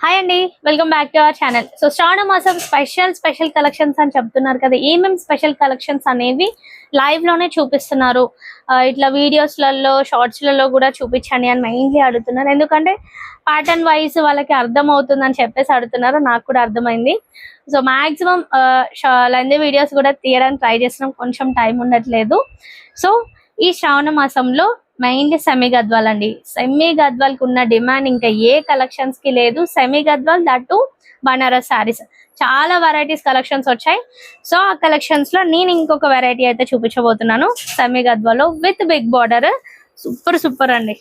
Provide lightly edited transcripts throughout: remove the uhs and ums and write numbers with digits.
Hi అండి, welcome back to our channel. So Shravana మాసం special collections అని చెప్తున్నారు కదా. ఏమేమి స్పెషల్ కలెక్షన్స్ అనేవి లైవ్ లోనే చూపిస్తున్నారు, ఇట్లా వీడియోస్లలో షార్ట్స్లలో కూడా చూపించండి అని మెయిన్లీ అడుగుతున్నారు. ఎందుకంటే ప్యాటర్న్ వైజ్ వాళ్ళకి అర్థం అవుతుంది అని చెప్పేసి అడుగుతున్నారు. నాకు కూడా అర్థమైంది. సో మాక్సిమం లెంది వీడియోస్ కూడా తీయడానికి ట్రై చేస్తున్నాం, కొంచెం టైం ఉండట్లేదు. సో ఈ శ్రావణ మాసంలో మెయిన్లీ సెమీ గద్వాల్ అండి. సెమీ గద్వాల్ కు ఉన్న డిమాండ్ ఇంకా ఏ కలెక్షన్స్ కి లేదు. సెమీ గద్వాల్ దట్టు బనారస్ సారీస్, చాలా వెరైటీస్ కలెక్షన్స్ వచ్చాయి. సో ఆ కలెక్షన్స్ లో నేను ఇంకొక వెరైటీ అయితే చూపించబోతున్నాను. Semi Gadwal with big border, super అండి,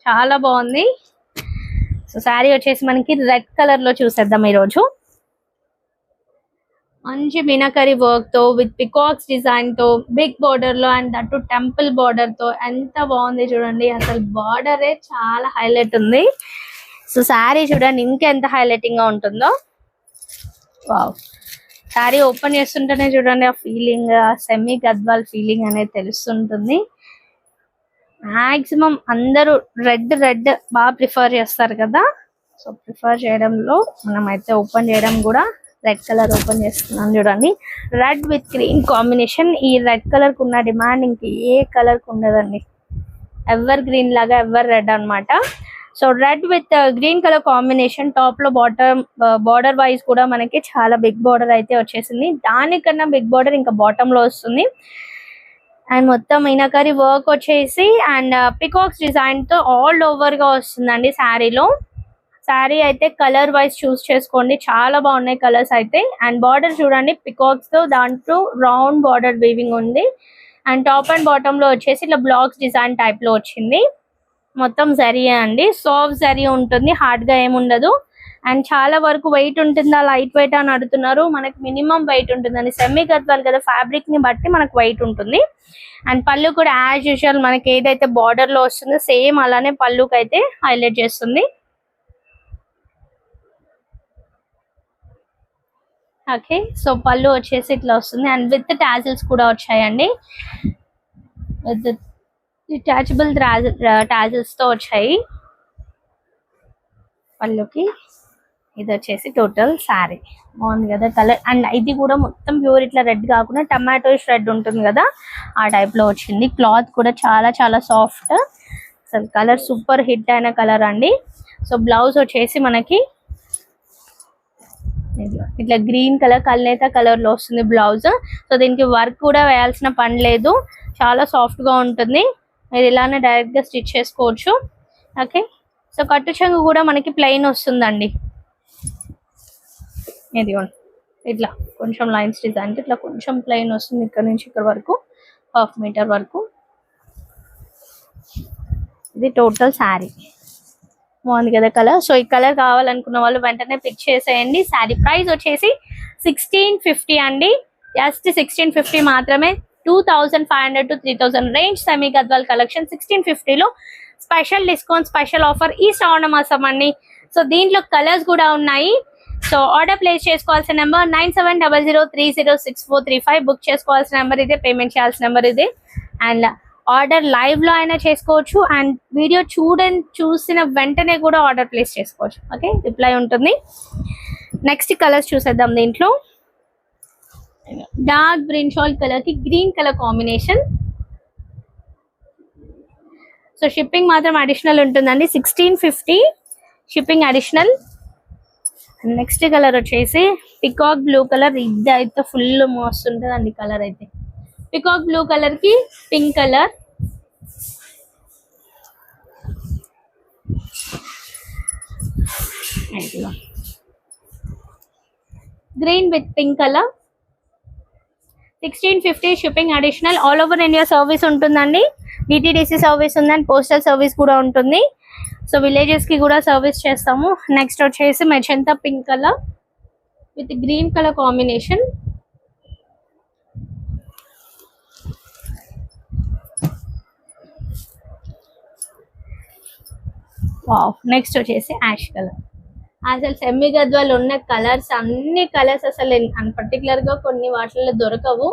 చాలా బాగుంది. సో శారీ వచ్చేసి మనకి రెడ్ కలర్ లో చూసేద్దాం ఈరోజు. మంచి మీనాకరీ వర్క్ తో విత్ పికాక్స్ డిజైన్ తో బిగ్ బార్డర్ లో అండ్ దట్టు టెంపుల్ బార్డర్ తో ఎంత బాగుంది చూడండి. అసలు బార్డరే చాలా హైలైట్ ఉంది. సో శారీ చూడండి ఇంకెంత హైలైటింగ్ గా ఉంటుందో. వావ్, శారీ ఓపెన్ చేస్తుంటేనే చూడండి ఆ ఫీలింగ్, ఆ సెమీ గద్వాల్ ఫీలింగ్ అనేది తెలుస్తుంటుంది. మాక్సిమం అందరూ రెడ్ బాగా ప్రిఫర్ చేస్తారు కదా. సో ప్రిఫర్ చేయడంలో మనం అయితే ఓపెన్ చేయడం కూడా రెడ్ కలర్ ఓపెన్ చేస్తున్నాను చూడండి. Red with green combination. ఈ రెడ్ కలర్ కు ఉన్న డిమాండ్ ఇంక ఏ కలర్ కు ఉండదండి. ఎవర్ గ్రీన్ లాగా ఎవర్ రెడ్ అన్నమాట. So red with green colour combination. Top లో బార్డర్ వైజ్ కూడా మనకి చాలా బిగ్ బార్డర్ అయితే వచ్చేసింది. దానికన్నా బిగ్ బార్డర్ ఇంకా బాటమ్ లో వస్తుంది. అండ్ మొత్తం మీనాకరీ వర్క్ వచ్చేసి అండ్ పికాక్స్ డిజైన్ తో ఆల్ ఓవర్ గా వస్తుందండి శారీలో. శారీ అయితే కలర్ వైజ్ చూస్ చేసుకోండి, చాలా బాగున్నాయి కలర్స్ అయితే. అండ్ బార్డర్ చూడండి పికాక్స్ తో, దాంట్లో రౌండ్ బార్డర్ వీవింగ్ ఉంది. అండ్ టాప్ అండ్ బాటమ్ లో వచ్చేసి ఇట్లా బ్లాక్స్ డిజైన్ టైప్ లో వచ్చింది. మొత్తం జరియే అండి, సాఫ్ట్ జరీ ఉంటుంది, హార్డ్ గా ఏముండదు. అండ్ చాలా వరకు వెయిట్ ఉంటుందా లైట్ వెయిట్ అని అడుగుతున్నారు. మనకి మినిమం వెయిట్ ఉంటుందండి. సెమీ గద్వాల్ కదా, ఫ్యాబ్రిక్ ని బట్టి మనకు వెయిట్ ఉంటుంది. అండ్ పళ్ళు కూడా యాజ్ యూజువల్ మనకి ఏదైతే బార్డర్ లో వస్తుందో సేమ్ అలానే పళ్ళుకి అయితే హైలైట్ చేస్తుంది. ఓకే, సో పళ్ళు వచ్చేసి ఇట్లా వస్తుంది. అండ్ విత్ టాజిల్స్ కూడా వచ్చాయండి, విత్ డిటాచబుల్ టాజిల్స్ తో వచ్చాయి పళ్ళుకి. ఇది వచ్చేసి టోటల్ శారీ బాగుంది కదా కలర్. అండ్ ఇది కూడా మొత్తం ప్యూర్ ఇట్లా రెడ్ కాకుండా టమాటోస్ రెడ్ ఉంటుంది కదా, ఆ టైప్ లో వచ్చింది. క్లాత్ కూడా చాలా సాఫ్ట్. అసలు కలర్ సూపర్ హిట్ అయిన కలర్ అండి. సో బ్లౌజ్ వచ్చేసి మనకి ఇట్లా గ్రీన్ కలర్ కల్నేత కలర్ లో వస్తుంది బ్లౌజ్. సో దీనికి వర్క్ కూడా వేయాల్సిన పని లేదు, చాలా సాఫ్ట్ గా ఉంటుంది. మీరు ఇలానే డైరెక్ట్ గా స్టిచ్ చేసుకోవచ్చు. ఓకే, సో కట్టు చెంగు కూడా మనకి ప్లెయిన్ వస్తుందండి. ఇది ఇట్లా కొంచెం లైన్స్ డిజైన్ ఇట్లా కొంచెం ప్లెయిన్ వస్తుంది, ఇక్కడ నుంచి ఇక్కడ వరకు 1/2 మీటర్ వరకు. ఇది టోటల్ శారీ బాగుంది కదా కలర్. సో ఈ కలర్ కావాలనుకున్న వాళ్ళు వెంటనే పిక్ చేసేయండి. శారీ ప్రైస్ వచ్చేసి 1650 అండి, జస్ట్ 1650 మాత్రమే. 2500 to 3000 range semi Gadwal collection 1650 లో స్పెషల్ డిస్కౌంట్, స్పెషల్ ఆఫర్ ఈ శ్రావణ మాసం అండి. సో దీంట్లో కలర్స్ కూడా ఉన్నాయి. సో ఆర్డర్ ప్లేస్ చేసుకోవాల్సిన నెంబర్ 9700306435. బుక్ చేసుకోవాల్సిన నెంబర్ ఇదే, పేమెంట్ చేయాల్సిన నెంబర్ ఇదే. అండ్ ఆర్డర్ లైవ్ లో అయినా చేసుకోవచ్చు, అండ్ వీడియో చూసిన వెంటనే కూడా ఆర్డర్ ప్లేస్ చేసుకోవచ్చు. ఓకే, రిప్లై ఉంటుంది. నెక్స్ట్ కలర్స్ చూసేద్దాం. దీంట్లో డార్క్ బ్రింజాల్ కలర్ కి green colour combination. So shipping మాత్రం అడిషనల్ ఉంటుందండి, 1650 షిప్పింగ్ అడిషనల్. నెక్స్ట్ కలర్ వచ్చేసి పికాక్ బ్లూ కలర్. ఇది అయితే ఫుల్ మోస్తుంటుంది అండి కలర్ అయితే. పికాక్ బ్లూ కలర్ కి pink colour. Green with pink colour. 1650 shipping additional. All over India service ఉంటుందండి. డిటిడిసి సర్వీస్ ఉంది అండ్ పోస్టల్ సర్వీస్ కూడా ఉంటుంది. సో విలేజెస్ కి కూడా సర్వీస్ చేస్తాము. నెక్స్ట్ వచ్చేసి magenta pink colour with green colour combination. Wow, next వచ్చేసి యాష్ కలర్. అసలు సెమీ గద్వాల్ ఉన్న కలర్స్ అన్ని కలర్స్ అసలు పర్టికులర్ గా కొన్ని వాటిల్లో దొరకవు,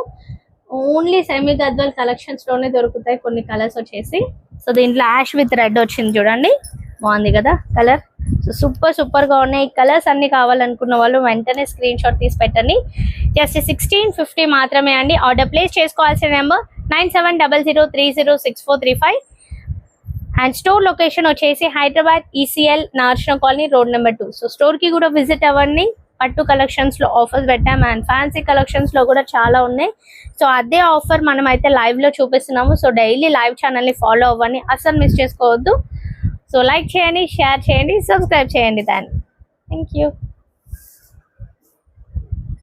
ఓన్లీ సెమీ గద్వాల్ కలెక్షన్స్ లోనే దొరుకుతాయి కొన్ని కలర్స్ వచ్చేసి. సో దీంట్లో యాష్ విత్ రెడ్ వచ్చింది చూడండి, బాగుంది కదా కలర్. సో సూపర్ గా ఉన్నాయి. కలర్స్ అన్ని కావాలనుకున్న వాళ్ళు వెంటనే స్క్రీన్ షాట్ తీసి పెట్టండి. జస్ట్ 1650 మాత్రమే అండి. ఆర్డర్ ప్లేస్ చేసుకోవాల్సిన నెంబర్ 9700306435. అండ్ స్టోర్ లొకేషన్ వచ్చేసి హైదరాబాద్ ECL నార్షణ colony road number 2. So store కి కూడా విజిట్ అవ్వండి. పట్టు కలెక్షన్స్ లో ఆఫర్స్ పెట్టాం అండ్ ఫ్యాన్సీ కలెక్షన్స్ లో కూడా చాలా ఉన్నాయి. సో అదే ఆఫర్ మనం అయితే లైవ్ లో చూపిస్తున్నాము. సో డైలీ లైవ్ ఛానల్ ని ఫాలో అవ్వండి, అసలు మిస్ చేసుకోవద్దు. సో లైక్ చేయండి, షేర్ చేయండి, సబ్స్క్రైబ్ చేయండి. దాన్ని థ్యాంక్ యూ.